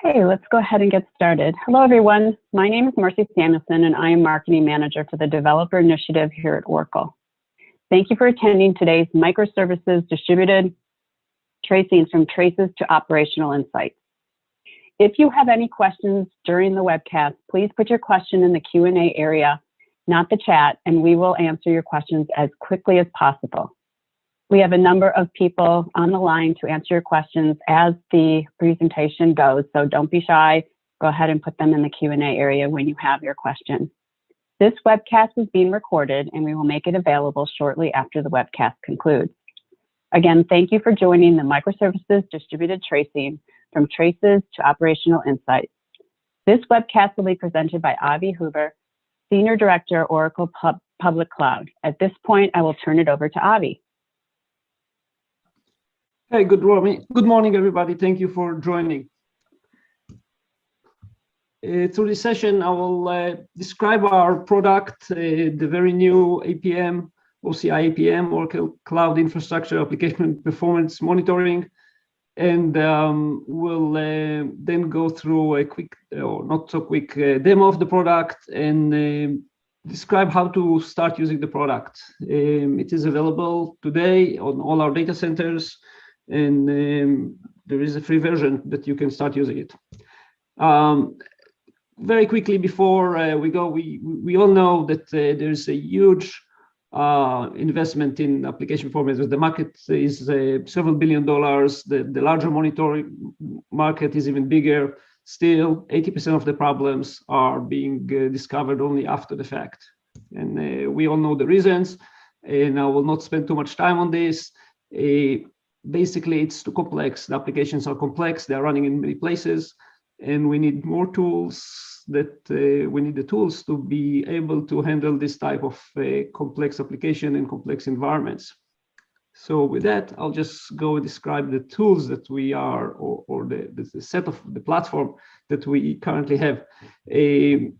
Okay, let's go ahead and get started. Hello, everyone. My name is Marcy Samuelson, and I am Marketing Manager for the Developer Initiative here at Oracle. Thank you for attending today's Microservices Distributed Tracing from Traces to Operational Insights. If you have any questions during the webcast, please put your question in the Q&A area, not the chat, and we will answer your questions as quickly as possible. We have a number of people on the line to answer your questions as the presentation goes, so don't be shy. Go ahead and put them in the Q&A area when you have your question. This webcast is being recorded, and we will make it available shortly after the webcast concludes. Again, thank you for joining the Microservices Distributed Tracing from Traces to Operational Insights. This webcast will be presented by Avi Huber, Senior Director, Oracle Public Cloud. At this point, I will turn it over to Avi. Hey, good morning, everybody. Thank you for joining. Through this session, I will describe our product, the very new APM, OCI APM, Oracle Cloud Infrastructure Application Performance Monitoring, and we'll then go through a quick, or not so quick, demo of the product and describe how to start using the product. It is available today on all our data centers, and there is a free version that you can start using it. Very quickly before we go, we all know that there's a huge investment in application performance. The market is several $1 billion. The larger monitoring market is even bigger. Still, 80% of the problems are being discovered only after the fact. And we all know the reasons, and I will not spend too much time on this. Basically, it's too complex. The applications are complex. They're running in many places, and we need more tools. We need the tools to be able to handle this type of complex application and complex environments. So with that, I'll just go and describe the tools that we are, or the set of the platform that we currently have. We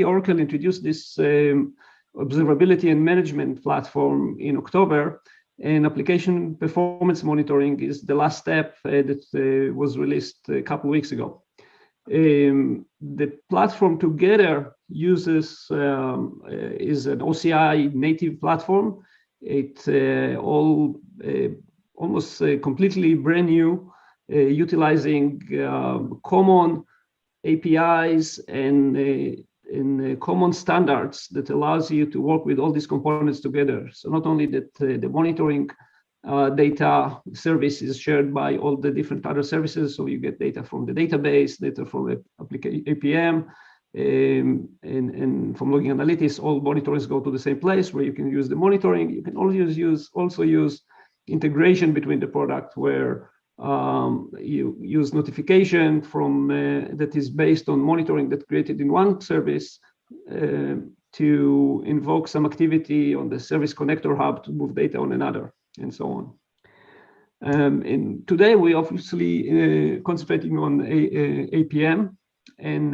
Oracle introduced this observability and management platform in October. And application performance monitoring is the last step that was released a couple of weeks ago. The platform together is an OCI native platform. It's almost completely brand new, utilizing common APIs and common standards that allows you to work with all these components together. So not only that the monitoring data service is shared by all the different other services, so you get data from the database, data from the APM, and from logging analytics, all monitorings go to the same place where you can use the monitoring. You can also use integration between the product where you use notification from that is based on monitoring that created in one service to invoke some activity on the service connector hub to move data on another, and so on. And today we obviously concentrating on APM, and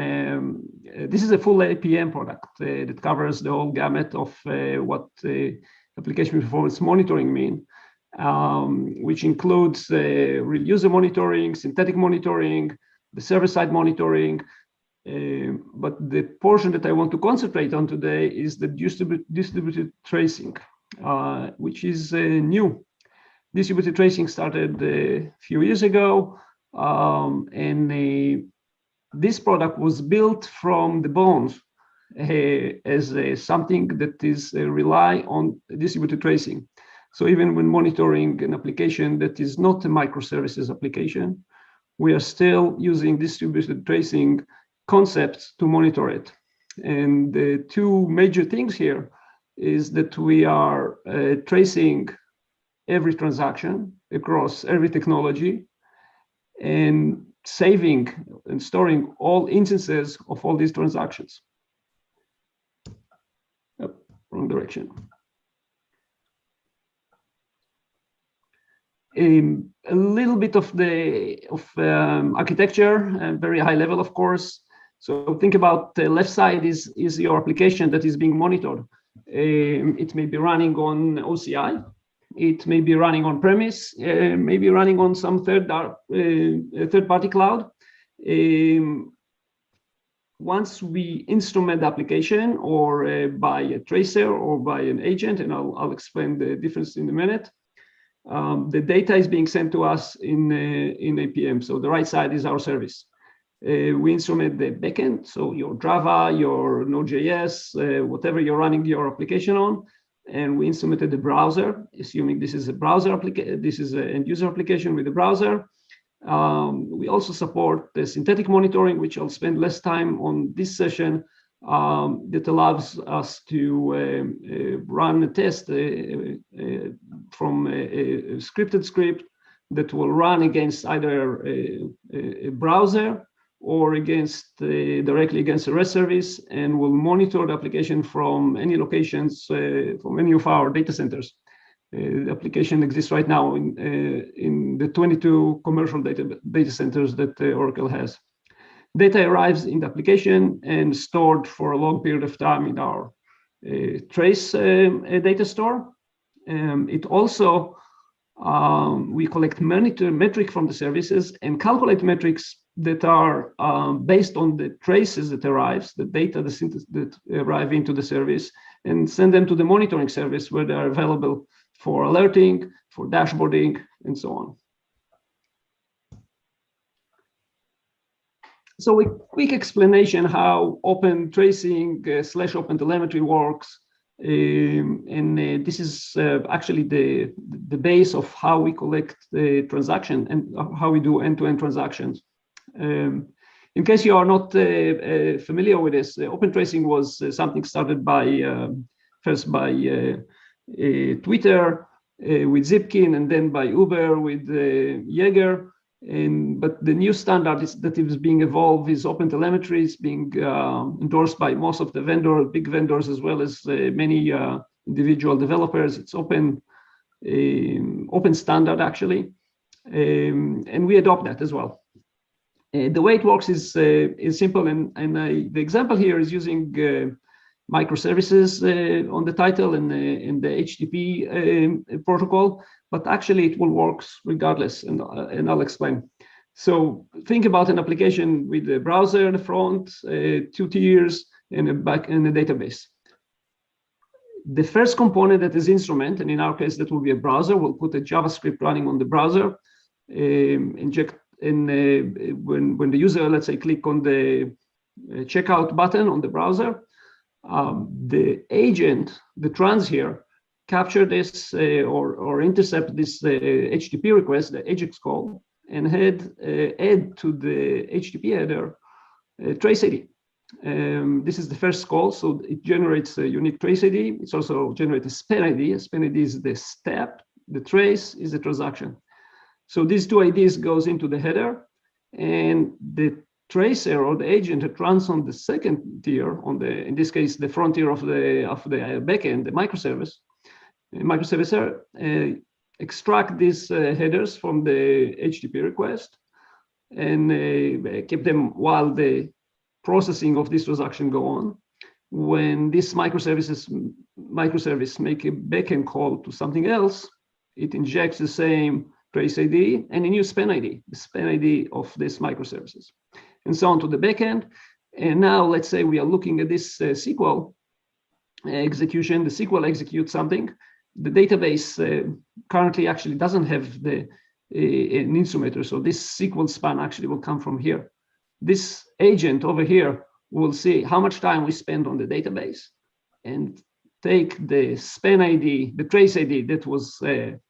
this is a full APM product that covers the whole gamut of what application performance monitoring means. Which includes real user monitoring, synthetic monitoring, the server-side monitoring. But the portion that I want to concentrate on today is the distributed tracing, which is new. Distributed tracing started a few years ago, and this product was built from the bones as something that is rely on distributed tracing. So even when monitoring an application that is not a microservices application, we are still using distributed tracing concepts to monitor it. And the two major things here is that we are tracing every transaction across every technology and saving and storing all instances of all these transactions. Yep, wrong direction. A little bit of the architecture, very high level, of course. So think about the left side is your application that is being monitored. It may be running on OCI, It may be running on premise, maybe running on some third-party cloud. Once we instrument the application, or by a tracer or by an agent, and I'll explain the difference in a minute, the data is being sent to us in APM. So the right side is our service. We instrument the backend, so your Java, your Node.js, whatever you're running your application on, and we instrumented the browser, assuming this is a browser application, this is an end user application with a browser. We also support the synthetic monitoring, which I'll spend less time on this session, that allows us to run a test from a scripted script that will run against either a browser or directly against a REST service, and will monitor the application from any locations, from any of our data centers. The application exists right now in the 22 commercial data centers that Oracle has. Data arrives in the application and stored for a long period of time in our trace data store. It also, we collect metric from the services and calculate metrics that are based on the traces that arrives, the data that arrive into the service, and send them to the monitoring service where they are available for alerting, for dashboarding, and so on. So a quick explanation how Opentracing / Open-Telemetry works. This is actually the base of how we collect the transaction and how we do end-to-end transactions. In case you are not familiar with this, Opentracing was something started first by Twitter with Zipkin, and then by Uber with Jaeger. But the new standard that is being evolved is Telemetries, being endorsed by most of the big vendors, as well as many individual developers. It's open standard, actually, and we adopt that as well. The way it works is simple, and the example here is using microservices on the title and the HTTP protocol, but actually it will work regardless, and I'll explain. So think about an application with a browser in the front, 2 tiers, and a back and a database. The first component that is instrument, and in our case that will be a browser, we'll put a JavaScript running on the browser, inject in when the user, let's say, click on the checkout button on the browser, the agent, the trans here, capture this or intercept this HTTP request, the AJAX call, and add to the HTTP header trace ID. This is the first call, so it generates a unique trace ID. It's also generates a span ID. A span ID is the step. The trace is the transaction. So these two IDs goes into the header, and the tracer or the agent that runs on the second tier, in this case the front tier of the backend, the microservicer, extract these headers from the HTTP request and keep them while the processing of this transaction go on. When this microservice make a backend call to something else, it injects the same trace ID and a new span ID, the span ID of this microservices, and so on to the backend. And now let's say we are looking at this SQL execution. The SQL executes something. The database currently actually doesn't have an instrumenter, so this SQL span actually will come from here. This agent over here will see how much time we spend on the database and take the span ID, the trace ID that was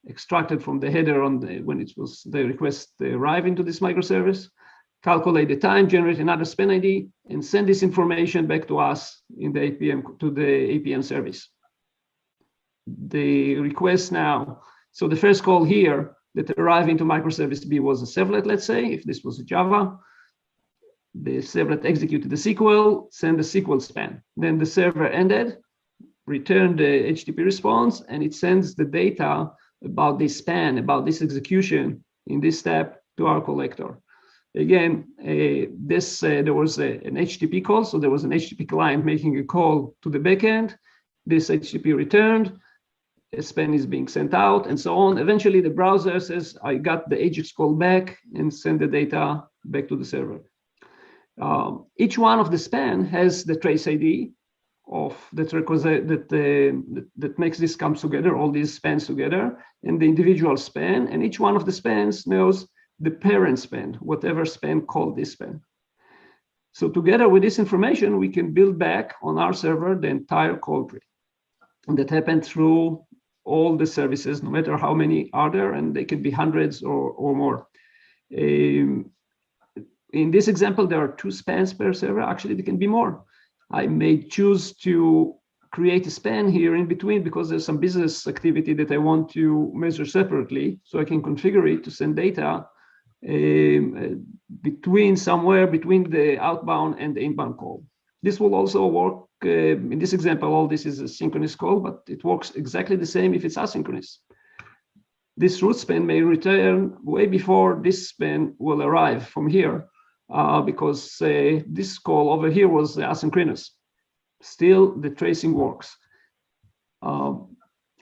extracted from the header when it was the request arrive into this microservice, calculate the time, generate another span ID, and send this information back to us in the APM service. The request now, so the first call here that arrived into microservice B was a servlet, let's say, if this was a Java. The servlet executed the SQL, send the SQL span. Then the server ended, returned the HTTP response, and it sends the data about this span, about this execution in this step to our collector. Again, there was an HTTP call, so there was an HTTP client making a call to the backend. This HTTP returned. a span is being sent out, and so on. Eventually, the browser says, I got the AJAX call back and send the data back to the server. Each one of the span has the trace ID of that makes this come together, all these spans together, and the individual span, and each one of the spans knows the parent span, whatever span called this span. So together with this information, we can build back on our server the entire call tree. And that happened through all the services, no matter how many are there, and they can be hundreds or more. In this example, there are 2 spans per server. Actually, there can be more. I may choose to create a span here in between because there's some business activity that I want to measure separately. So I can configure it to send data somewhere between the outbound and the inbound call. This will also work in this example. All this is a synchronous call, but it works exactly the same if it's asynchronous. This root span may return way before this span will arrive from here because this call over here was asynchronous. Still, the tracing works.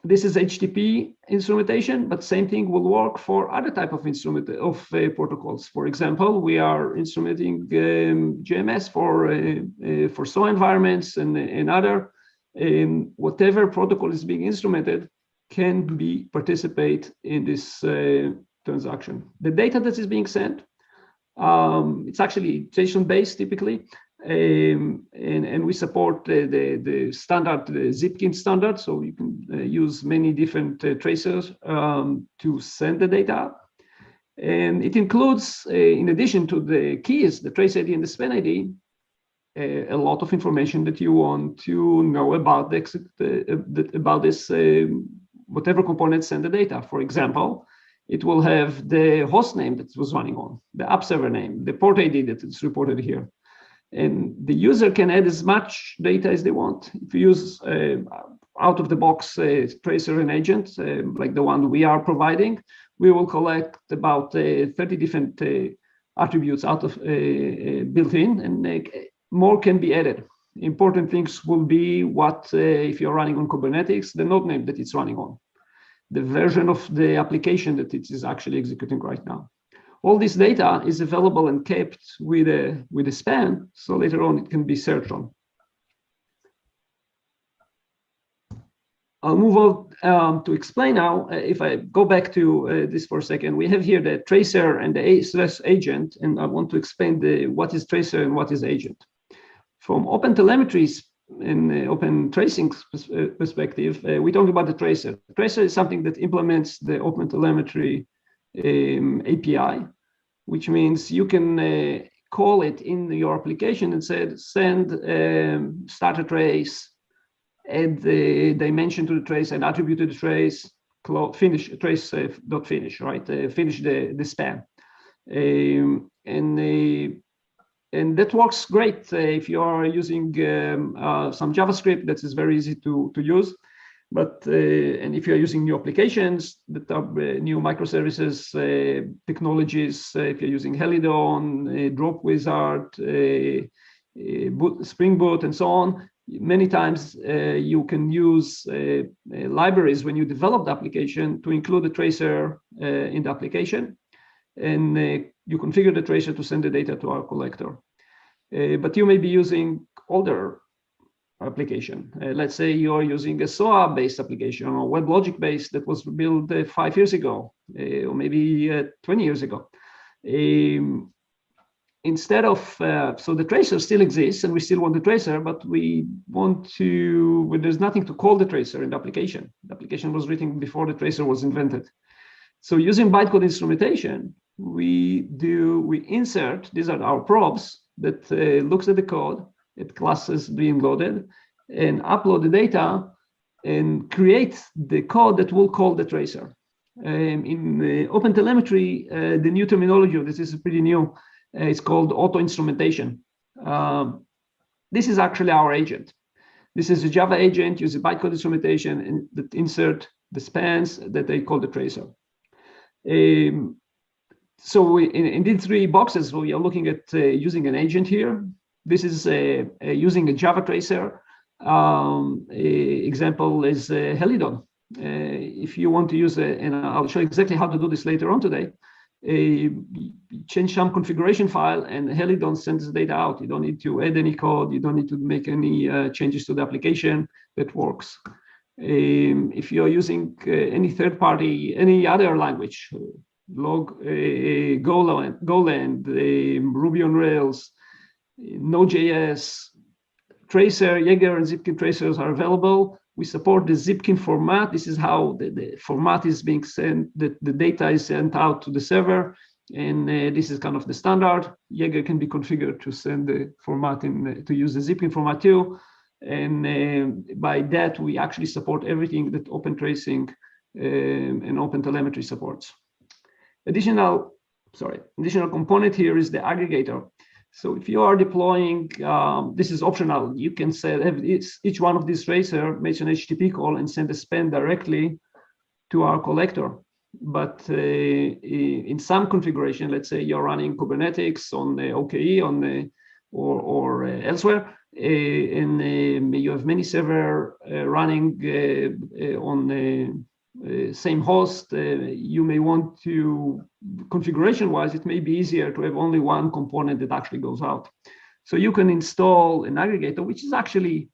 This is HTTP instrumentation, but same thing will work for other type of protocols. For example, we are instrumenting GMS for SOA environments and other. Whatever protocol is being instrumented can participate in this transaction. The data that is being sent, it's actually JSON-based typically. And we support the standard, the Zipkin standard, so you can use many different tracers to send the data. And it includes, in addition to the keys, the trace ID and the span ID, a lot of information that you want to know about this, whatever components send the data. For example, it will have the host name that it was running on, the app server name, the port ID that is reported here. And the user can add as much data as they want. If you use out-of-the-box tracer and agent, like the one we are providing, we will collect about 30 different attributes out of built in, and more can be added. Important things will be what, if you're running on Kubernetes, the node name that it's running on, the version of the application that it is actually executing right now. All this data is available and kept with a span, so later on it can be searched on. I'll move on to explain now. If I go back to this for a second, we have here the tracer and the agent, and I want to explain what is tracer and what is agent. From Opentelemetries and Opentracing perspective, we talk about the tracer. The tracer is something that implements the Openteletmetry API, which means you can call it in your application and say, send start a trace, add the dimension to the trace, and attribute to the trace, finish trace dot finish, right? Finish the span, and that works great if you are using some JavaScript. That is very easy to use. But and if you're using new applications that are new microservices technologies, if you're using Helidon, Drop Wizard, Spring Boot, and so on, many times you can use libraries when you develop the application to include the tracer in the application, and you configure the tracer to send the data to our collector. But you may be using older application. Let's say you're using a SOA-based application or WebLogic-based that was built 5 years ago, or maybe 20 years ago. Instead of, so the tracer still exists and we still want the tracer, but we want to, well, there's nothing to call the tracer in the application. The application was written before the tracer was invented. So using bytecode instrumentation, we insert, these are our probes that looks at the code, at classes being loaded, and upload the data and create the code that will call the tracer. In Openteletmetry, the new terminology of this is pretty new. It's called auto-instrumentation. This is actually our agent. This is a Java agent using bytecode instrumentation and that insert the spans that they call the tracer. So in these 3 boxes, we are looking at using an agent here. This is using a Java tracer. Example is Helidon. if you want to use and I'll show exactly how to do this later on today, change some configuration file and Helidon sends the data out. You don't need to add any code. You don't need to make any changes to the application. That works. If you're using any third party, any other language, Golang, Ruby on Rails, Node.js, Tracer, Jaeger, and Zipkin tracers are available. We support the Zipkin format. This is how the format is being sent, the data is sent out to the server. And this is kind of the standard. Jaeger can be configured to send the format in, to use the Zipkin format too. And by that, we actually support everything that Opentracing and OpenTelemetry supports. Additional component here is the aggregator. So if you are deploying, this is optional. You can have each one of these tracer makes an HTTP call and send a span directly to our collector. But in some configuration, let's say you're running Kubernetes on the OKE or elsewhere, and you have many server running on the same host, you may want to, configuration-wise, it may be easier to have only one component that actually goes out. So you can install an aggregator, which is actually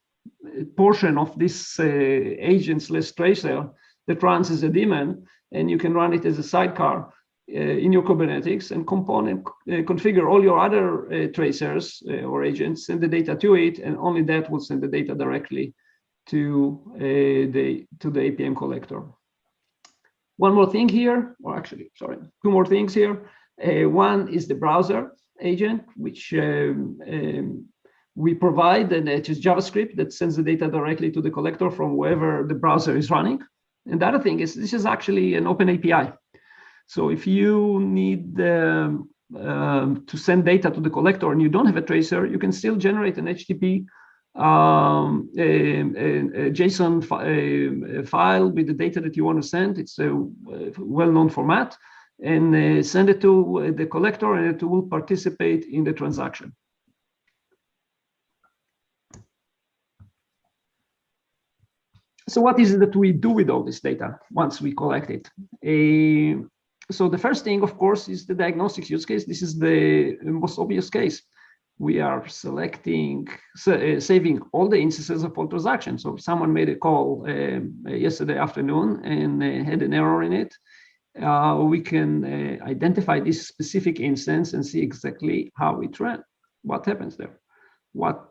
a portion of this agent/tracer that runs as a daemon, and you can run it as a sidecar in your Kubernetes and configure all your other tracers or agents, send the data to it, and only that will send the data directly to the APM collector. One more thing here, or actually, sorry, two more things here. One is the browser agent, which we provide, and it's just JavaScript that sends the data directly to the collector from wherever the browser is running. And the other thing is, this is actually an open API. So if you need to send data to the collector and you don't have a tracer, you can still generate an HTTP a JSON file with the data that you want to send. It's a well-known format, and send it to the collector, and it will participate in the transaction. So what is it that we do with all this data once we collect it? So the first thing, of course, is the diagnostics use case. This is the most obvious case. We are selecting, saving all the instances of all transactions. So if someone made a call yesterday afternoon and had an error in it, we can identify this specific instance and see exactly how it ran, what happens there, where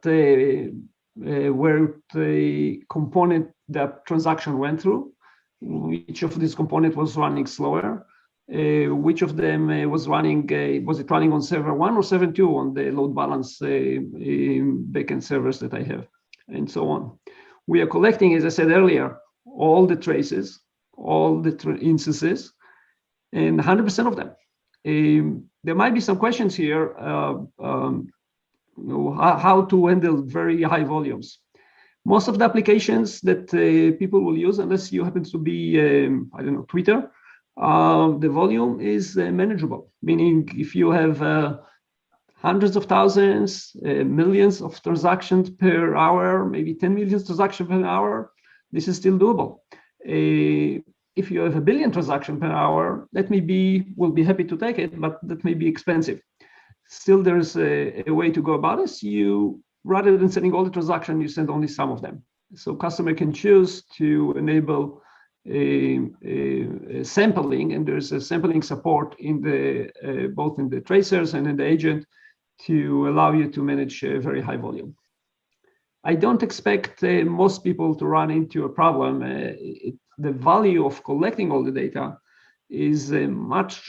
the component that transaction went through, which of this component was running slower, which of them was running, was it running on server 1 or server 2 on the load balance backend servers that I have, and so on. We are collecting, as I said earlier, all the traces, all the instances, and 100% of them. There might be some questions here, how to handle very high volumes. Most of the applications that people will use, unless you happen to be, I don't know, Twitter, the volume is manageable, meaning if you have hundreds of thousands, millions of transactions per hour, maybe 10 million transactions per hour, this is still doable. If you have 1 billion transactions per hour, that may be, we'll be happy to take it, but that may be expensive. Still, there's a way to go about this. You, rather than sending all the transactions, you send only some of them. So customer can choose to enable sampling, and there's a sampling support in the both in the tracers and in the agent to allow you to manage a very high volume. I don't expect most people to run into a problem. The value of collecting all the data is much,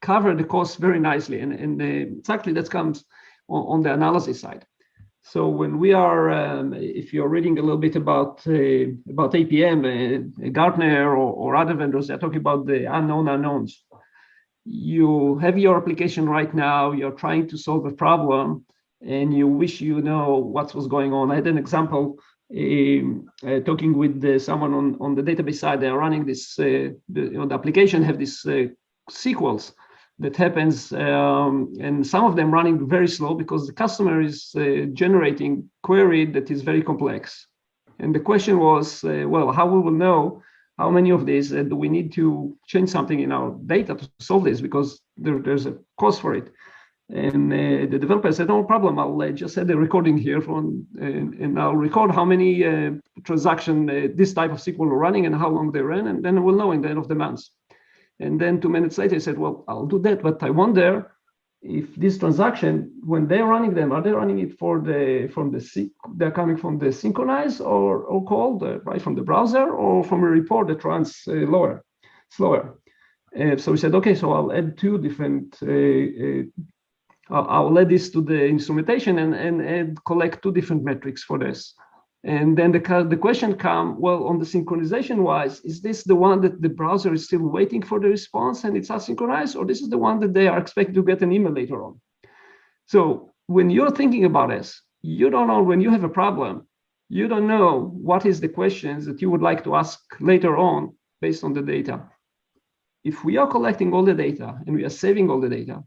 cover the cost very nicely, and exactly that comes on the analysis side. So when we are, if you're reading a little bit about APM, Gartner or other vendors, they're talking about the unknown unknowns. You have your application right now, you're trying to solve a problem, and you wish you know what was going on. I had an example talking with someone on the database side. They're running this, the application have this sequels that happens, and some of them running very slow because the customer is generating query that is very complex. And the question was, well, how we will know how many of these do we need to change something in our data to solve this, because there's a cost for it. And the developer said, no problem, I'll just add a recording here and I'll record how many transactions this type of SQL are running and how long they ran, and then we'll know in the end of the month. And then 2 minutes later, he said, well, I'll do that, but I wonder if this transaction, when they're running them, are they running it they're coming from the synchronize or called right from the browser, or from a report that runs slower. So we said, okay, so I'll add two different. I'll add this to the instrumentation and collect two different metrics for this. And then the question comes, well, on the synchronization wise, is this the one that the browser is still waiting for the response and it's asynchronized, or this is the one that they are expected to get an email later on? So when you're thinking about this, you don't know, when you have a problem, you don't know what is the questions that you would like to ask later on based on the data. If we are collecting all the data and we are saving all the data,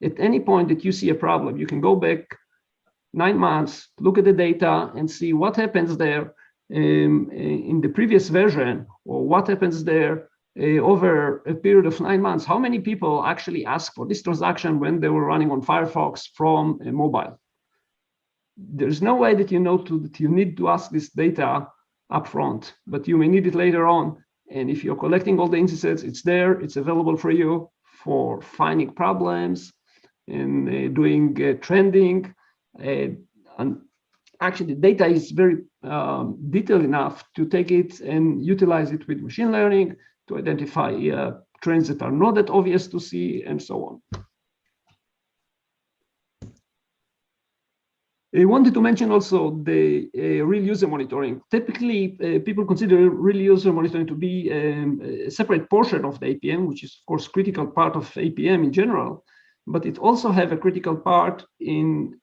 at any point that you see a problem, you can go back 9 months, look at the data and see what happens there in the previous version, or what happens there over a period of 9 months. How many people actually asked for this transaction when they were running on Firefox from a mobile? There's no way that you know that you need to ask this data upfront, but you may need it later on. And if you're collecting all the instances, it's there, it's available for you for finding problems and doing trending. And actually, the data is very detailed enough to take it and utilize it with machine learning to identify trends that are not that obvious to see, and so on. I wanted to mention also the real user monitoring. Typically, people consider real user monitoring to be a separate portion of the APM, which is, of course, critical part of APM in general, but it also have a critical part in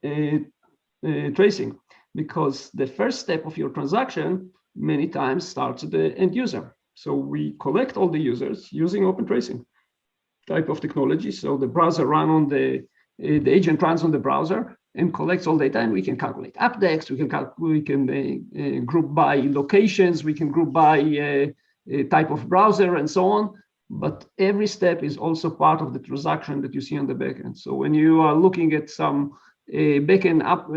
tracing, because the first step of your transaction many times starts at the end user. So we collect all the users using Opentracing type of technology. So the browser run on the agent runs on the browser and collects all data, and we can calculate updates. We can group by locations. We can group by type of browser and so on. But every step is also part of the transaction that you see on the backend. So when you are looking at some backend up,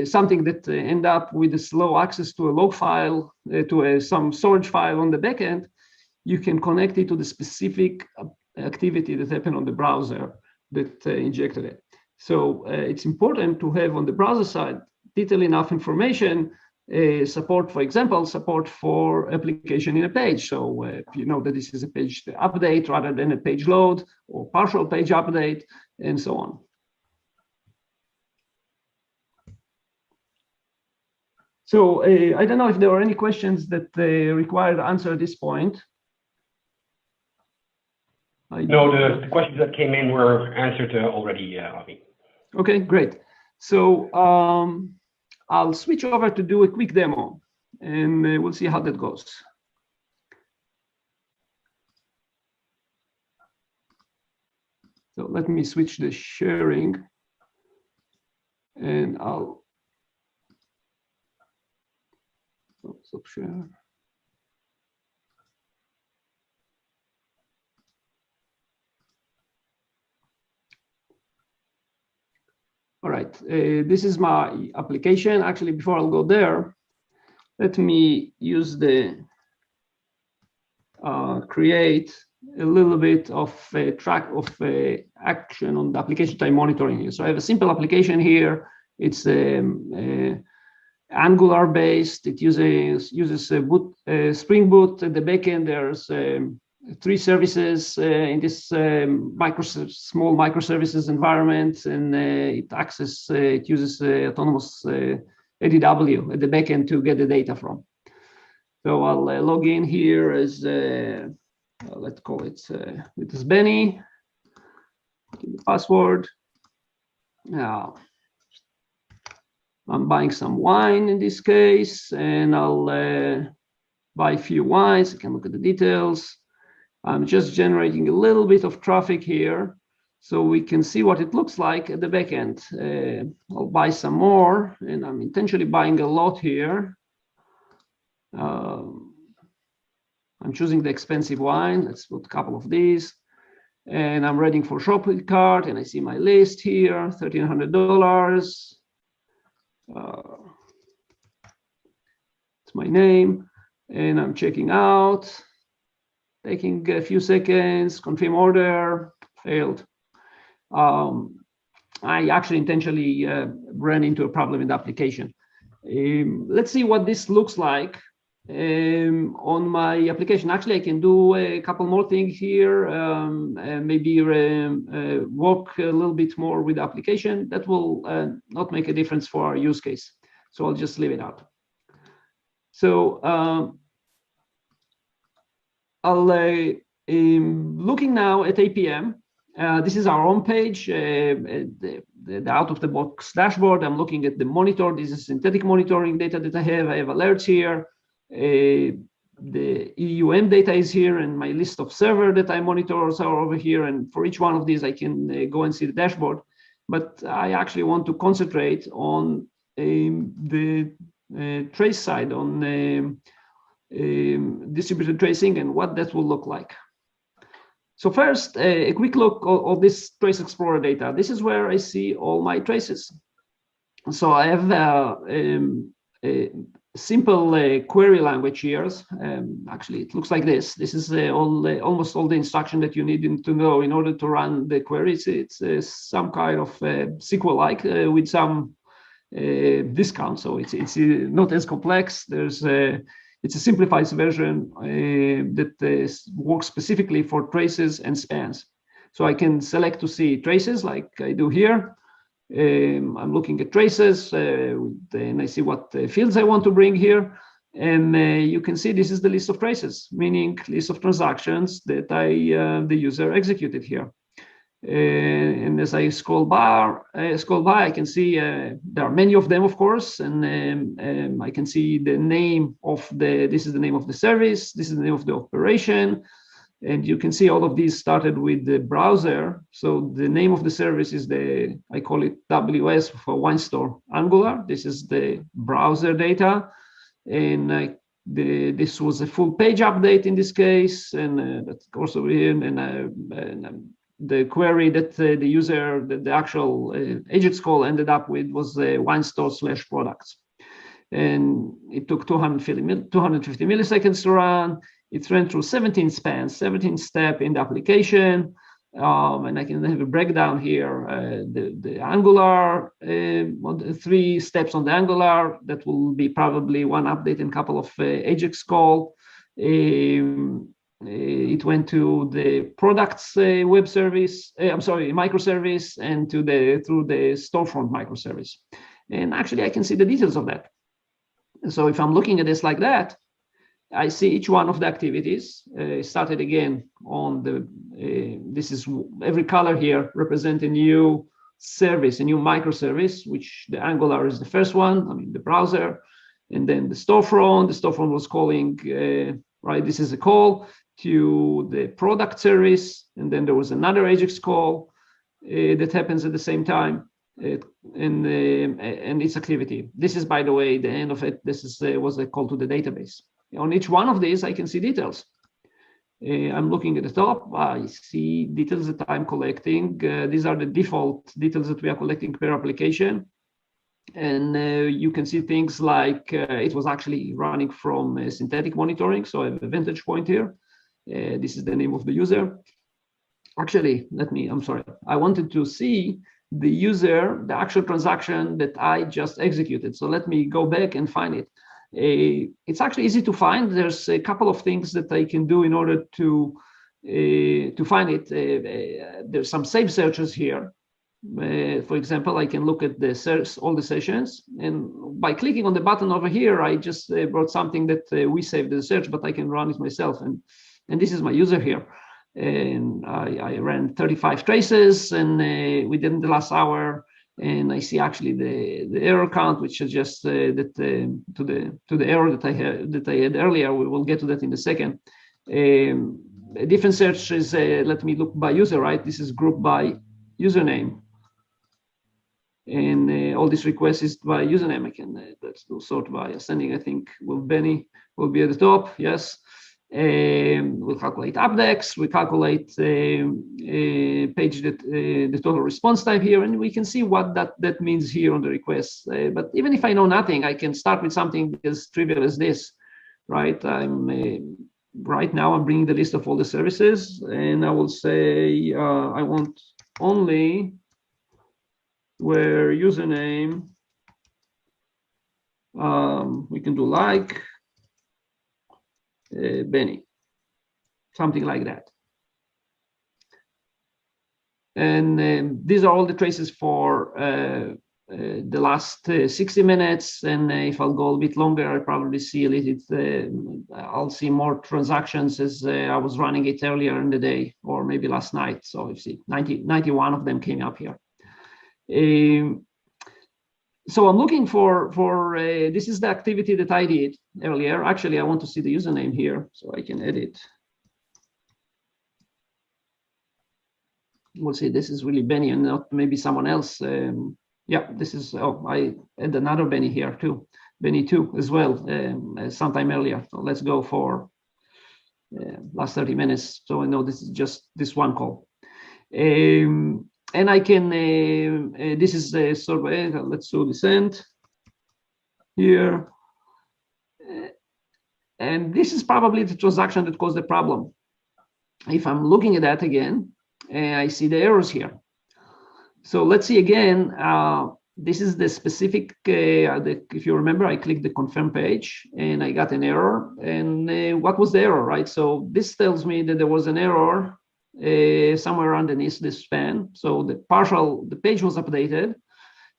something that end up with a slow access to a log file, some storage file on the backend, you can connect it to the specific activity that happened on the browser that injected it. So it's important to have on the browser side detailed enough information, support, for example, support for application in a page. So you know that this is a page update rather than a page load or partial page update, and so on. So I don't know if there are any questions that require the answer at this point. No, the questions that came in were answered already, Avi. Okay, great. So I'll switch over to do a quick demo, and we'll see how that goes. So let me switch the sharing, and I'll stop share. All right, this is my application. Actually, before I'll go there, let me use the create a little bit of a track of action on the application time monitoring here. So I have a simple application here. It's Angular based. It uses a Spring Boot at the backend. There's 3 services in this small microservices environment, and it uses autonomous ADW at the backend to get the data from. So I'll log in here as let's call it it is Benny. Give the password. Now I'm buying some wine in this case, and I'll buy a few wines. You can look at the details. I'm just generating a little bit of traffic here so we can see what it looks like at the backend. I'll buy some more, and I'm intentionally buying a lot here. I'm choosing the expensive wine. Let's put a couple of these. And I'm ready for shopping cart, and I see my list here, $1,300. It's my name, and I'm checking out, taking a few seconds, confirm order, failed. I actually intentionally ran into a problem in the application. Let's see what this looks like on my application. Actually, I can do a couple more things here, maybe work a little bit more with the application. That will not make a difference for our use case. So I'll just leave it out. So looking now at APM. This is our home page, the out-of-the-box dashboard. I'm looking at the monitor. This is synthetic monitoring data that I have. I have alerts here. The EUM data is here, and my list of server that I monitor are over here. And for each one of these, I can go and see the dashboard. But I actually want to concentrate on the trace side, on distributed tracing and what that will look like. So first, a quick look of this Trace Explorer data. This is where I see all my traces. So I have a simple query language here. Actually, it looks like this. This is almost all the instruction that you need to know in order to run the queries. It's some kind of SQL-like with some discount. So it's not as complex. It's a simplified version that works specifically for traces and spans. So I can select to see traces like I do here. I'm looking at traces and I see what fields I want to bring here. And you can see this is the list of traces, meaning list of transactions that the user executed here. And as I scroll by, I can see there are many of them, of course, and I can see the name of this is the name of the service, this is the name of the operation, and you can see all of these started with the browser. So the name of the service is I call it WS for Wine Store Angular. This is the browser data, and this was a full page update in this case, and that's also here, and the query that the user, the actual AJAX call ended up with was wine store / products. And it took 250 milliseconds to run. It ran through 17 spans, 17 steps in the application. And I can have a breakdown here. The Angular, 3 steps on the Angular. That will be probably one update and a couple of AJAX call. It went to the products web service, microservice, and through the storefront microservice. And actually, I can see the details of that. So if I'm looking at this like that, I see each one of the activities. Started again on this is every color here represent a new service, a new microservice, which the Angular is the first one. I mean the browser, and then the storefront. The storefront was calling right. This is a call to the product service, and then there was another AJAX call that happens at the same time, and its activity. This is, by the way, the end of it. This was a call to the database. On each one of these, I can see details. I'm looking at the top. I see details that I'm collecting. These are the default details that we are collecting per application. And you can see things like it was actually running from synthetic monitoring. So I have a vantage point here. This is the name of the user. Actually, I'm sorry. I wanted to see the user, the actual transaction that I just executed. So let me go back and find it. It's actually easy to find. There's a couple of things that I can do in order to find it. There's some save searches here. For example, I can look at all the sessions, and by clicking on the button over here, I just brought something that we saved the search, but I can run it myself. And this is my user here. And I ran 35 traces, and within the last hour, and I see actually the error count, which suggests that to the error that I had earlier. We will get to that in a second. A different search is let me look by user, right? This is grouped by username. And all these requests is by username. I can let's do sort by ascending. I think Benny will be at the top. Yes. We'll calculate updex. We calculate page that the total response time here, and we can see what that means here on the request. But even if I know nothing, I can start with something as trivial as this, right? Right now I'm bringing the list of all the services, and I will say I want only where username. We can do like. Benny, something like that. And these are all the traces for the last 60 minutes. And if I'll go a bit longer, I'll probably see a little, I'll see more transactions as I was running it earlier in the day, or maybe last night. So you see 91 of them came up here. So I'm looking for this is the activity that I did earlier. Actually, I want to see the username here so I can edit. We'll see, this is really Benny and not maybe someone else. Yeah, this is, oh, I had another Benny here too. Benny 2 as well, sometime earlier. So let's go for last 30 minutes. So I know this is just this one call. And I can, this is the sort of, let's do descent here. And this is probably the transaction that caused the problem. If I'm looking at that again, I see the errors here. So let's see again, this is the specific, if you remember, I clicked the confirm page and I got an error. And what was the error, right? So this tells me that there was an error somewhere underneath this span. So the page was updated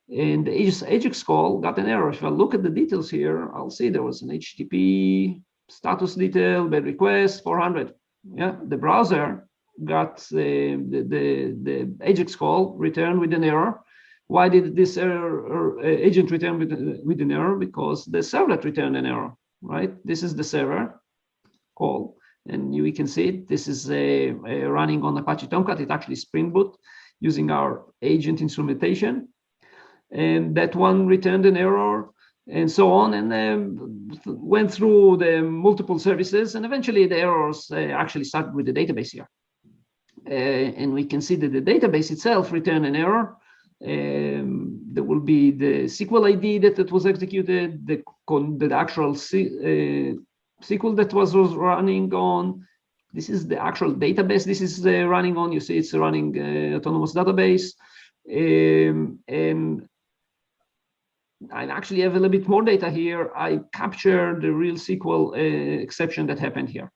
and the Ajax call got an error. If I look at the details here, I'll see there was an HTTP status detail, bad request, 400. Yeah, the browser got the Ajax call returned with an error. Why did this agent return with an error? Because the servlet returned an error, right? This is the server call. And we can see it. This is running on Apache Tomcat. It's actually Spring Boot using our agent instrumentation. And that one returned an error and so on, and went through the multiple services. And eventually the errors actually started with the database here. And we can see that the database itself returned an error. There will be the SQL ID that was executed, the actual SQL that was running on. This is the actual database this is running on. You see it's running autonomous database. And I actually have a little bit more data here. I captured the real SQL exception that happened here.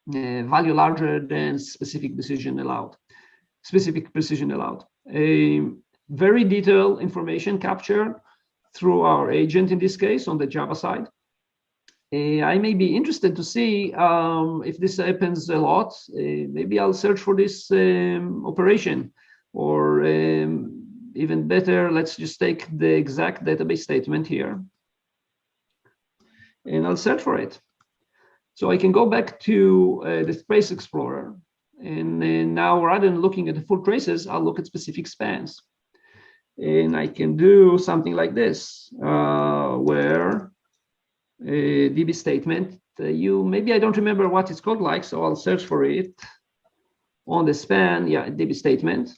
Value larger than specific precision allowed. Very detailed information captured through our agent in this case on the Java side. I may be interested to see if this happens a lot. Maybe I'll search for this operation, or even better, let's just take the exact database statement here and I'll search for it. So I can go back to the Trace Explorer, and now rather than looking at the full traces, I'll look at specific spans. And I can do something like this, where DB statement, maybe I don't remember what it's called like, so I'll search for it on the span. Yeah, DB statement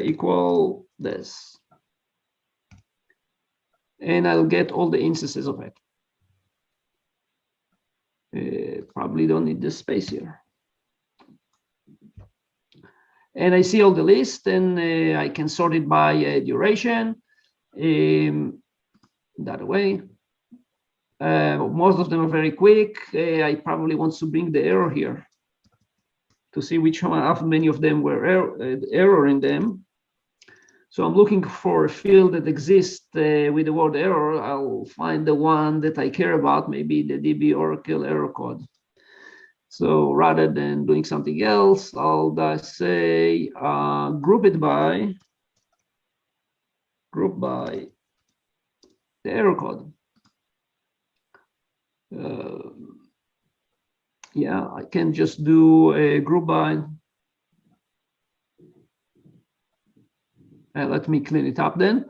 equal this, and I'll get all the instances of it. Probably don't need this space here. And I see all the list, and I can sort it by duration. That way. Most of them are very quick. I probably want to bring the error here to see which one, how many of them were error in them. So I'm looking for a field that exists with the word error. I'll find the one that I care about, maybe the DB Oracle error code. So rather than doing something else, I'll just say group by the error code. Yeah, I can just do a group by Let me clean it up then.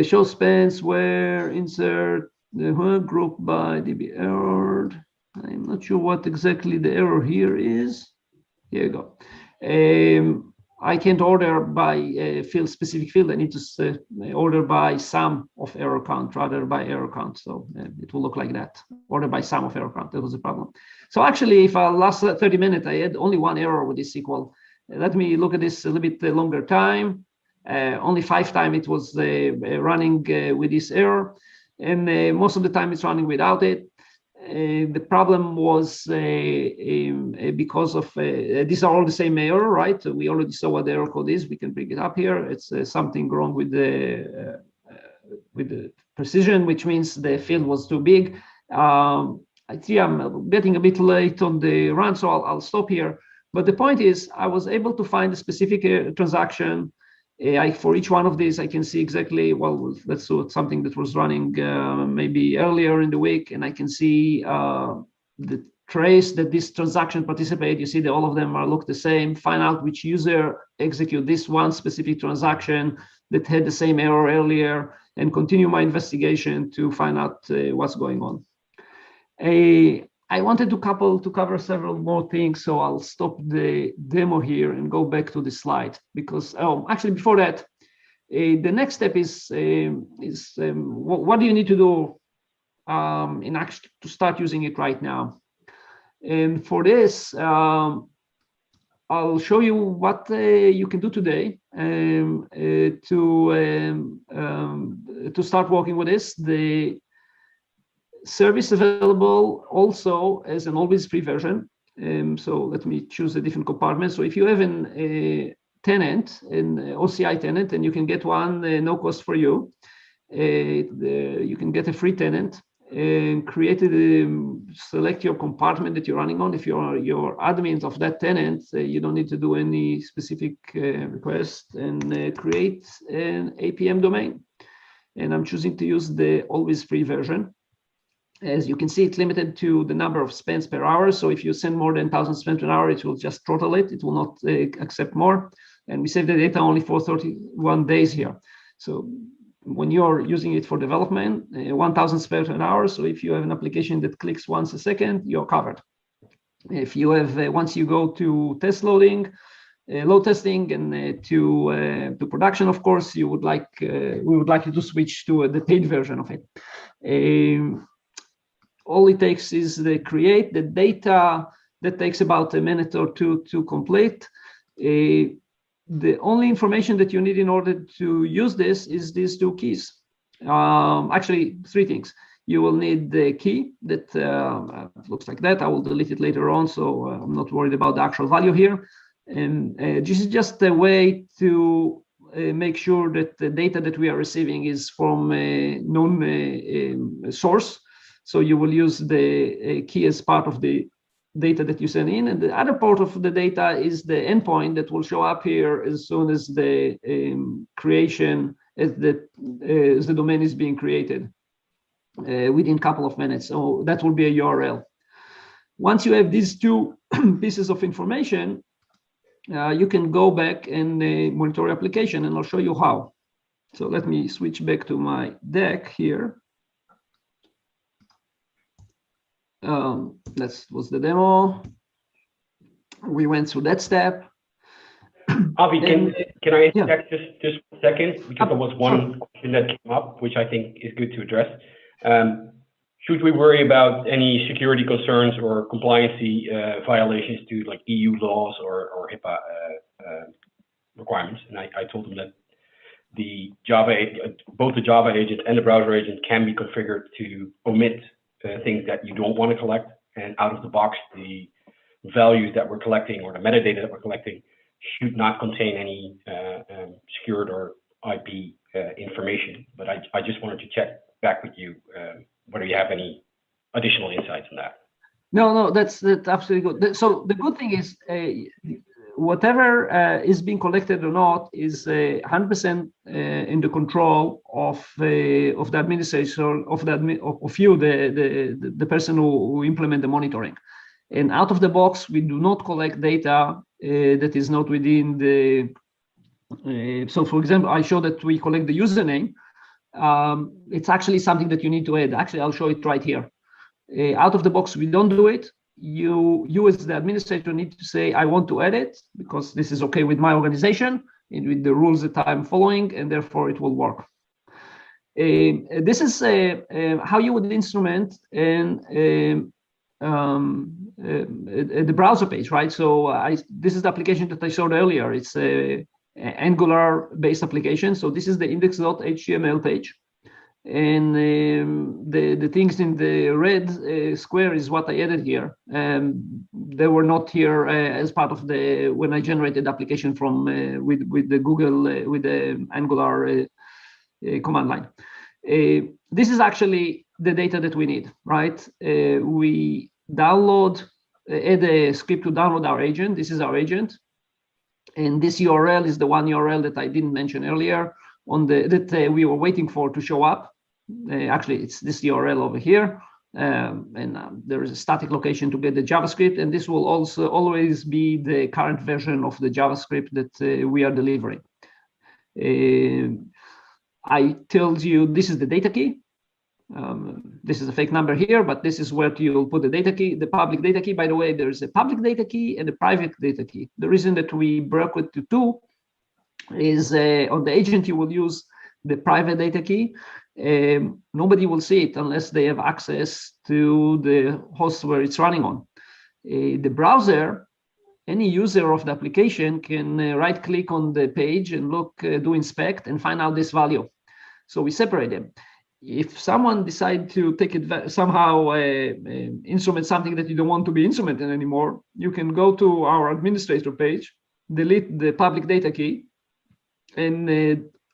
Show spans where insert the group by DB error. I'm not sure what exactly the error here is. Here you go. I can't order by field, specific field. I need to order by sum of error count rather by error count. So it will look like that. Order by sum of error count. That was the problem. So actually, if I last 30 minutes, I had only one error with this SQL. Let me look at this a little bit longer time. Only 5 times it was running with this error, and most of the time it's running without it. The problem was because of these are all the same error, right? We already saw what the error code is. We can bring it up here. It's something wrong with the precision, which means the field was too big. I see I'm getting a bit late on the run, so I'll stop here. But the point is, I was able to find a specific transaction. For each one of these, I can see exactly, well, let's do something that was running maybe earlier in the week, and I can see the trace that this transaction participate. You see that all of them look the same. Find out which user execute this one specific transaction that had the same error earlier, and continue my investigation to find out what's going on. I wanted to cover several more things, so I'll stop the demo here and go back to the slide, because actually before that, the next step is what do you need to do in action to start using it right now. And for this, I'll show you what you can do today to start working with this. The service available also as an always free version. So let me choose a different compartment. So if you have a tenant, an OCI tenant, and you can get one no cost for you, you can get a free tenant and select your compartment that you're running on. If you're admins of that tenant, you don't need to do any specific request, and create an APM domain. And I'm choosing to use the always free version. As you can see, it's limited to the number of spans per hour. So if you send more than 1,000 spans per hour, it will just throttle it. It will not accept more. And we save the data only for 31 days here. So when you're using it for development, 1,000 spans per hour. So if you have an application that clicks once a second, you're covered. If you have, once you go to test loading, load testing, and to production, of course, we would like you to switch to the paid version of it. All it takes is the create the data. That takes about a minute or two to complete. The only information that you need in order to use this is these 2 keys. Actually, 3 things. You will need the key that looks like that. I will delete it later on, so I'm not worried about the actual value here. And this is just a way to make sure that the data that we are receiving is from a known source. So you will use the key as part of the data that you send in. And the other part of the data is the endpoint that will show up here as soon as the creation, as the domain is being created within a couple of minutes. So that will be a URL. Once you have these 2 pieces of information, you can go back and monitor your application, and I'll show you how. So let me switch back to my deck here. That was the demo. We went through that step. Avi, can I interject just a second? Because there was one question that came up, which I think is good to address. Should we worry about any security concerns or compliancy violations to like EU laws or HIPAA requirements? And I told them that the both the Java agent and the browser agent can be configured to omit things that you don't want to collect, and out of the box, the values that we're collecting or the metadata that we're collecting should not contain any secured or IP information. But I just wanted to check back with you whether you have any additional insights on that. No, that's absolutely good. So the good thing is whatever is being collected or not is 100% in the control of the administrator, of you, the person who implement the monitoring. And out of the box, we do not collect data that is not within the So for example, I show that we collect the username. It's actually something that you need to add. Actually, I'll show it right here. Out of the box, we don't do it. You as the administrator need to say, I want to add it because this is okay with my organization and with the rules that I'm following, and therefore it will work. This is how you would instrument the browser page, right? So this is the application that I showed earlier. It's a Angular-based application. So this is the index.html page. And the things in the red square is what I added here. They were not here as part of the when I generated the application from with the Google with the Angular command line. This is actually the data that we need, right? We download, add a script to download our agent. This is our agent, and this URL is the one URL that I didn't mention earlier on that we were waiting for to show up. Actually, it's this URL over here, and there is a static location to get the JavaScript, and this will also always be the current version of the JavaScript that we are delivering. I told you this is the data key. This is a fake number here, but this is where you'll put the data key, the public data key. By the way, there's a public data key and a private data key. The reason that we broke it to two is on the agent, you will use the private data key. Nobody will see it unless they have access to the host where it's running on. The browser, any user of the application can right click on the page and look, do inspect and find out this value. So we separate them. If someone decides to take it somehow instrument something that you don't want to be instrumented anymore, you can go to our administrator page, delete the public data key, and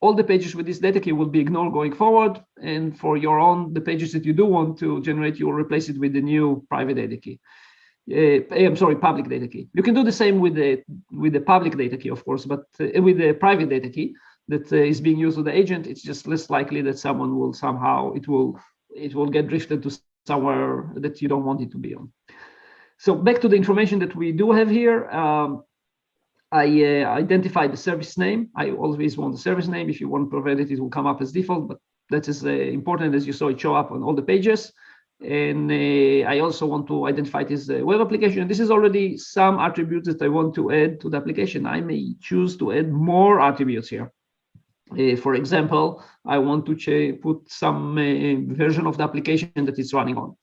all the pages with this data key will be ignored going forward. And for your own, the pages that you do want to generate, you will replace it with the new private data key. I'm sorry, public data key. You can do the same with the public data key, of course, but with the private data key that is being used with the agent, it's just less likely that someone will somehow, it will get drifted to somewhere that you don't want it to be on. So back to the information that we do have here. I identified the service name. I always want the service name. If you want to provide it, it will come up as default, but that is important, as you saw it show up on all the pages. And I also want to identify this web application. This is already some attributes that I want to add to the application. I may choose to add more attributes here. For example, I want to put some version of the application that it's running on.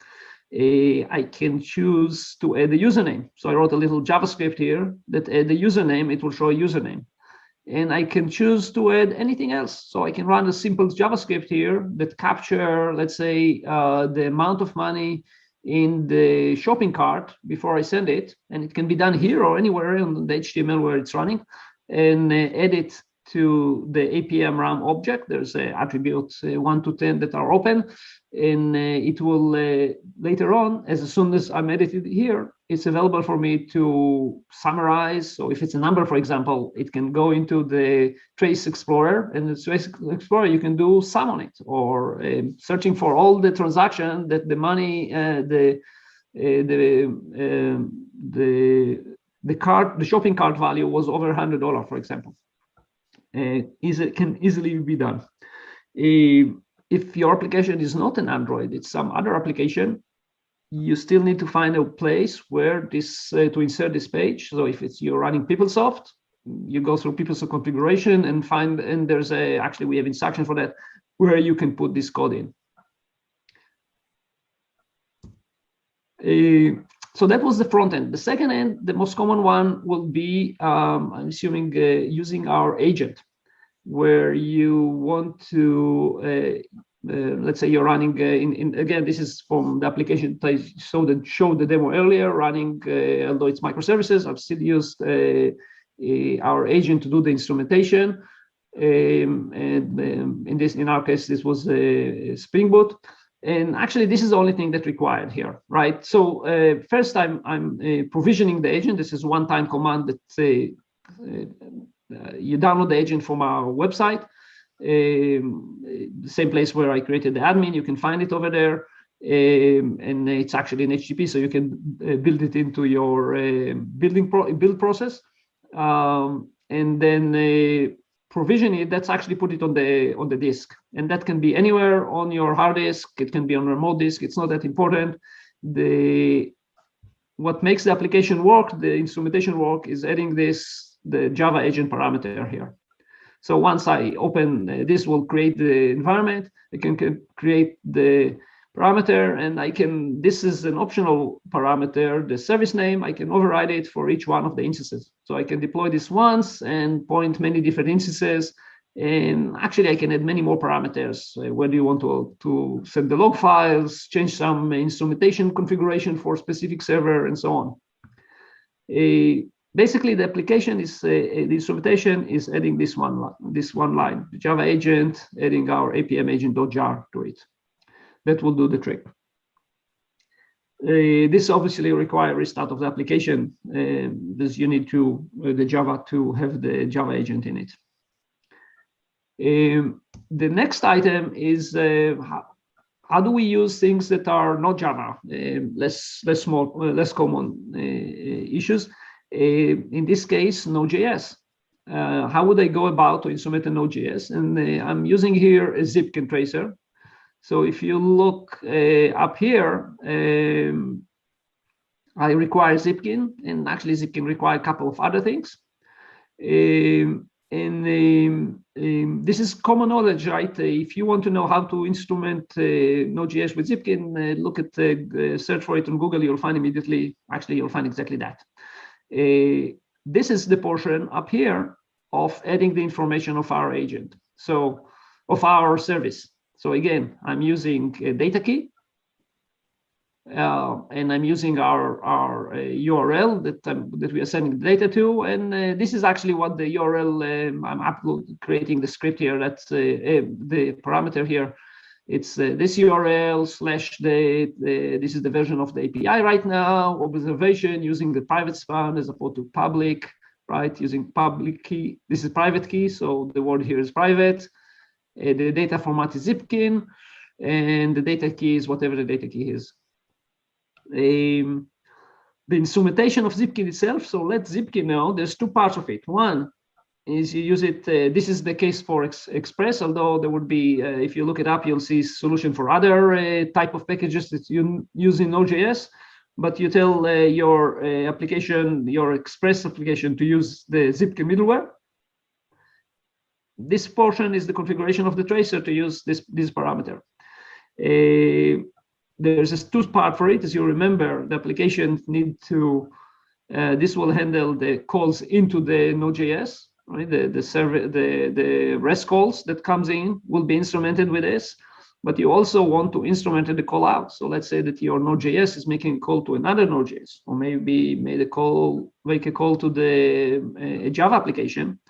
I can choose to add a username. So I wrote a little JavaScript here that add the username, it will show a username. And I can choose to add anything else. So I can run a simple JavaScript here that capture, let's say, the amount of money in the shopping cart before I send it. And it can be done here or anywhere on the HTML where it's running, and add it to the APM RAM object. There's attributes 1 to 10 that are open, and it will later on, as soon as I'm edited here, it's available for me to summarize. So if it's a number, for example, it can go into the Trace Explorer, and the Trace Explorer, you can do sum on it, or searching for all the transaction that the money, the shopping cart value was over $100, for example. Can easily be done. If your application is not an Android, it's some other application, you still need to find a place where this to insert this page. So if you're running PeopleSoft, you go through PeopleSoft configuration and find, and there's actually we have instruction for that where you can put this code in. So that was the front end. The second end, the most common one will be, I'm assuming, using our agent, where you want to, let's say you're running, again, this is from the application I showed the demo earlier, running, although it's microservices, I've still used our agent to do the instrumentation. And in our case, this was Spring Boot. And actually, this is the only thing that's required here, right? So first time I'm provisioning the agent. This is one-time command that you download the agent from our website, the same place where I created the admin. You can find it over there, and it's actually in HTTP, so you can build it into your build process. and then provision it. That's actually put it on the disk, and that can be anywhere on your hard disk. It can be on a remote disk. It's not that important. What makes the application work, the instrumentation work, is adding the Java agent parameter here. So once I open this, will create the environment. I can create the parameter, and this is an optional parameter, the service name. I can override it for each one of the instances. So I can deploy this once and point many different instances. And actually, I can add many more parameters. Whether you want to set the log files, change some instrumentation configuration for a specific server, and so on. Basically, the application is the instrumentation is adding this one line, the Java agent, adding our APM agent.jar to it. That will do the trick. This obviously requires restart of the application, because you need the Java to have the Java agent in it. The next item is how do we use things that are not Java, less common issues. In this case, Node.js. How would I go about to instrument a Node.js? And I'm using here a Zipkin tracer. So if you look up here, I require Zipkin, and actually Zipkin requires a couple of other things. This is common knowledge, right? If you want to know how to instrument Node.js with Zipkin, look at search for it on Google. You'll find immediately. Actually, you'll find exactly that. This is the portion up here of adding the information of our agent, so of our service. So again, I'm using a data key, and I'm using our URL that we are sending the data to, and this is actually what the URL I'm creating the script here. That's the parameter here. It's this URL / this is the version of the API right now. Observation using the private span as opposed to public, right? Using public key. This is private key, so the word here is private. The data format is Zipkin, and the data key is whatever the data key is. The instrumentation of Zipkin itself. So let Zipkin know there's two parts of it. One is you use it. This is the case for Express, although there would be, if you look it up, you'll see solution for other type of packages that you use in Node.js. But you tell your application, your Express application, to use the Zipkin middleware. This portion is the configuration of the tracer to use this parameter. There's a two part for it. As you remember, the application need to, this will handle the calls into the Node.js, right? The REST calls that comes in will be instrumented with this, but you also want to instrument the call out. So let's say that your Node.js is making a call to another Node.js, or maybe make a call to the Java application.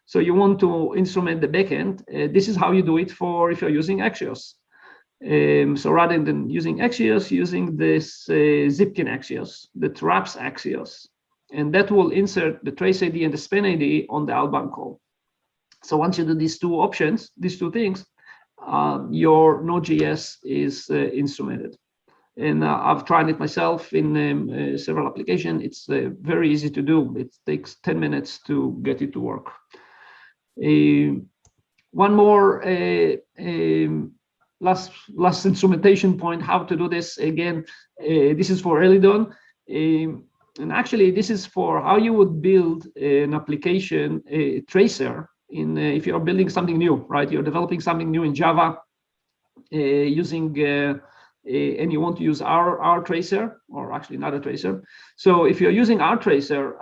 So you want to instrument the backend. This is how you do it if you're using Axios. So rather than using Axios, using this Zipkin Axios that wraps Axios, and that will insert the trace ID and the span ID on the outbound call. So once you do these two options, these two things, your Node.js is instrumented. And I've tried it myself in several applications. It's very easy to do. It takes 10 minutes to get it to work. One more last instrumentation point, how to do this. Again, this is for Elidon. And actually, this is for how you would build an application, a tracer, if you're building something new, right? You're developing something new in Java using, and you want to use our tracer, or actually another tracer. So if you're using our tracer,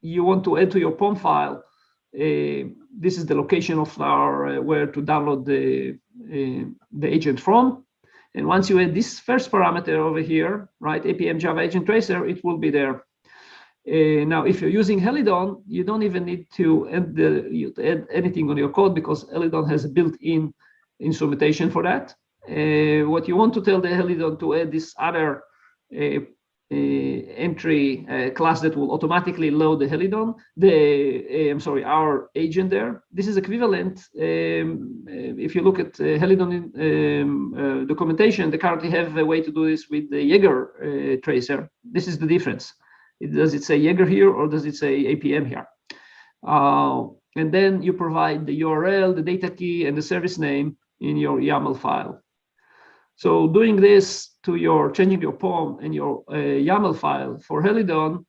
you want to add to your POM file. This is the location of our where to download the agent from. And once you add this first parameter over here, right, APM Java Agent Tracer, it will be there. Now, if you're using Elidon, you don't even need to add anything on your code, because Elidon has a built-in instrumentation for that. What you want to tell the Elidon to add this other entry class that will automatically load the Elidon, our agent there. This is equivalent. If you look at Elidon documentation, they currently have a way to do this with the Jaeger tracer. This is the difference. Does it say Jaeger here, or does it say APM here? And then you provide the URL, the data key, and the service name in your YAML file. So doing this changing your POM and your YAML file for Helidon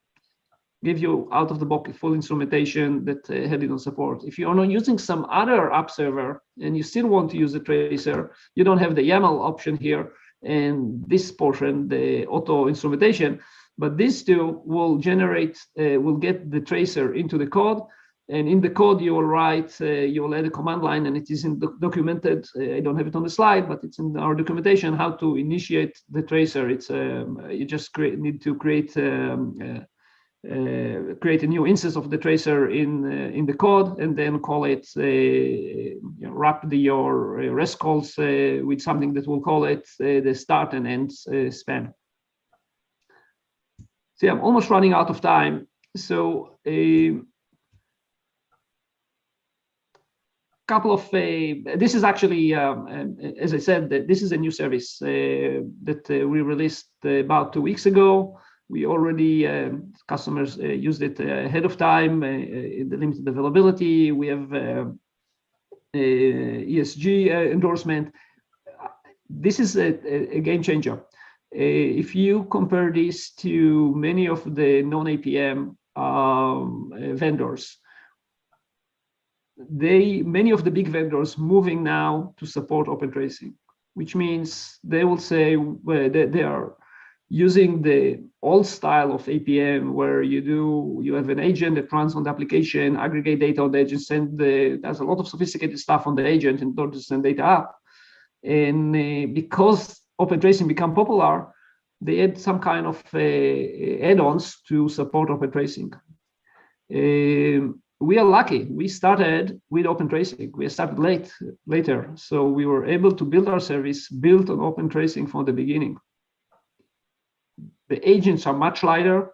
give you out of the box full instrumentation that Helidon supports. If you're not using some other app server and you still want to use the tracer, you don't have the YAML option here and this portion, the auto instrumentation, but these two will generate, will get the tracer into the code. And in the code, you will write, you will add a command line, and it is documented. I don't have it on the slide, but it's in our documentation how to initiate the tracer. It's you just need to create a new instance of the tracer in the code, and then call it, wrap your REST calls with something that will call it the start and end span. See, I'm almost running out of time, so couple of this is actually as I said, this is a new service that we released about 2 weeks ago. We already customers used it ahead of time in the limited availability. We have ESG endorsement. This is a game changer. If you compare this to many of the non-APM vendors, many of the big vendors moving now to support Opentracing, which means they will say they are using the old style of APM where you have an agent that runs on the application, aggregate data on the agent, there's a lot of sophisticated stuff on the agent in order to send data up. And because Opentracing become popular, they add some kind of add-ons to support Opentracing. We are lucky. We started with Opentracing. We started later, so we were able to build our service built on Opentracing from the beginning. The agents are much lighter.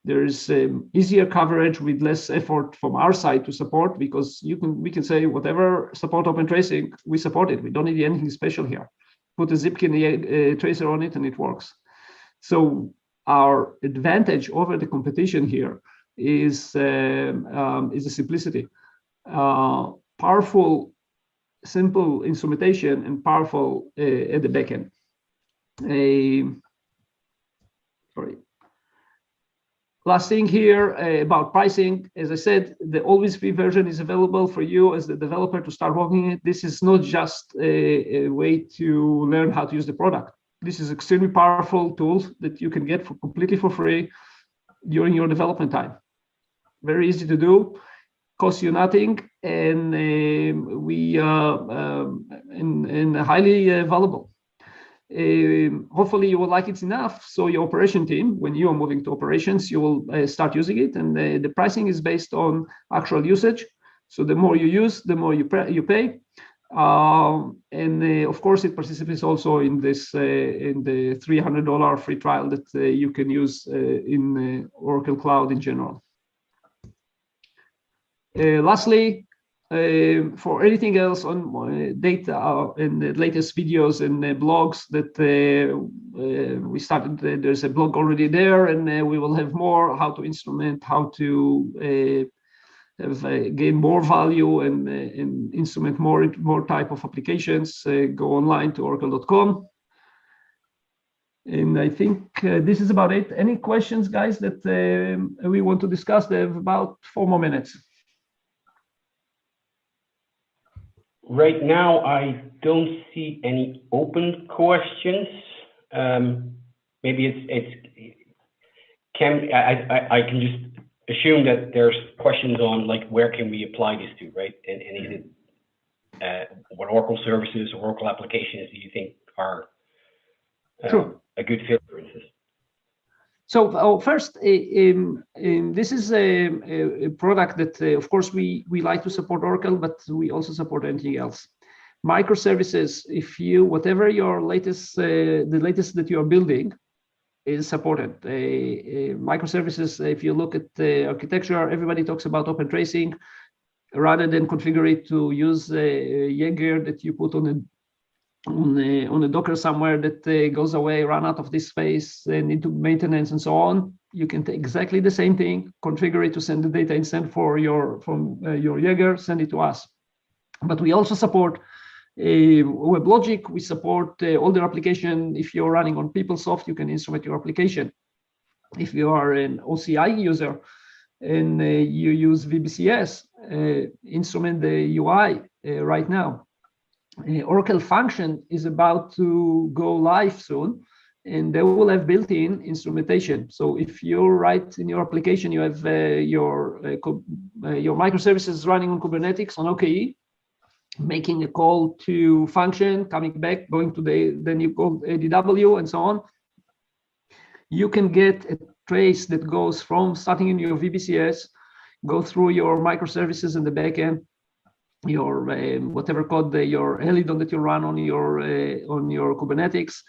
There's easier coverage with less effort from our side to support, because we can say whatever support Opentracing, we support it. We don't need anything special here. Put a Zipkin tracer on it and it works. So our advantage over the competition here is the simplicity. Powerful, simple instrumentation and powerful at the back end. Sorry. Last thing here about pricing. As I said, the always free version is available for you as the developer to start working it. This is not just a way to learn how to use the product. This is extremely powerful tools that you can get completely for free during your development time. Very easy to do, costs you nothing, and highly valuable. Hopefully you will like it enough, so your operation team, when you are moving to operations, you will start using it, and the pricing is based on actual usage. So the more you use, the more you pay. Of course, it participates also in this in the $300 free trial that you can use in Oracle Cloud in general. Lastly, for anything else on data and the latest videos and blogs that we started, there's a blog already there, and we will have more how to instrument, how to gain more value and instrument more type of applications. Go online to oracle.com. And I think this is about it. Any questions, guys, that we want to discuss? They have about 4 more minutes. Right now, I don't see any open questions. Maybe I can just assume that there's questions on like where can we apply this to, right? And is it what Oracle services or Oracle applications do you think are a good fit, for instance? So first, this is a product that, of course, we like to support Oracle, but we also support anything else. Microservices, whatever your latest, the latest that you are building is supported. Microservices, if you look at the architecture, everybody talks about Opentracing. Rather than configure it to use Jaeger that you put on a Docker somewhere that goes away, run out of this space, and into maintenance and so on. You can take exactly the same thing, configure it to send the data instant from your Jaeger, send it to us. But we also support WebLogic. We support older application. If you're running on PeopleSoft, you can instrument your application. If you are an OCI user and you use VBCS, instrument the UI right now. Oracle Function is about to go live soon, and they will have built-in instrumentation. So if you write in your application, you have your microservices running on Kubernetes on OKE, making a call to function, coming back, going to then you call ADW and so on. You can get a trace that goes from starting in your VBCS, go through your microservices in the backend, your whatever code, your Helidon that you run on your Kubernetes.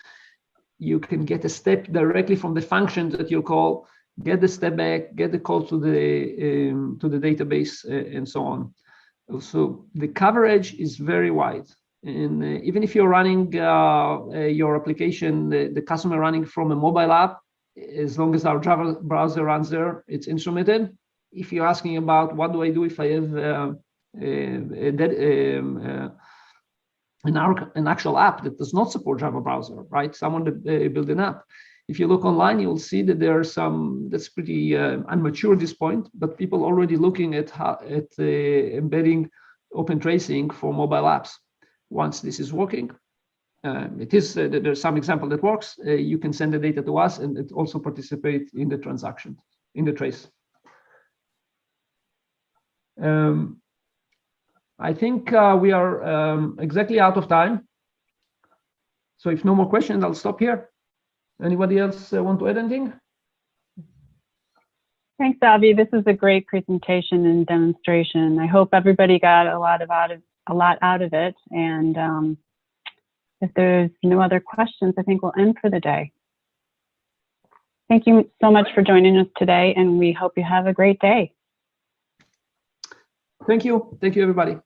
You can get a step directly from the function that you call, get the step back, get the call to the database, and so on. So the coverage is very wide. And even if you're running your application, the customer running from a mobile app, as long as our Java browser runs there, it's instrumented. If you're asking about what do I do if I have an actual app that does not support Java browser, right? Someone built an app. If you look online, you'll see that there are some that's pretty immature at this point, but people already looking at embedding Opentracing for mobile apps. Once this is working, there's some example that works. You can send the data to us, and it also participate in the transaction, in the trace. I think we are exactly out of time. So if no more questions, I'll stop here. Anybody else want to add anything? Thanks, Avi. This is a great presentation and demonstration. I hope everybody got a lot out of it. And if there's no other questions, I think we'll end for the day. Thank you so much for joining us today, and we hope you have a great day. Thank you. Thank you, everybody.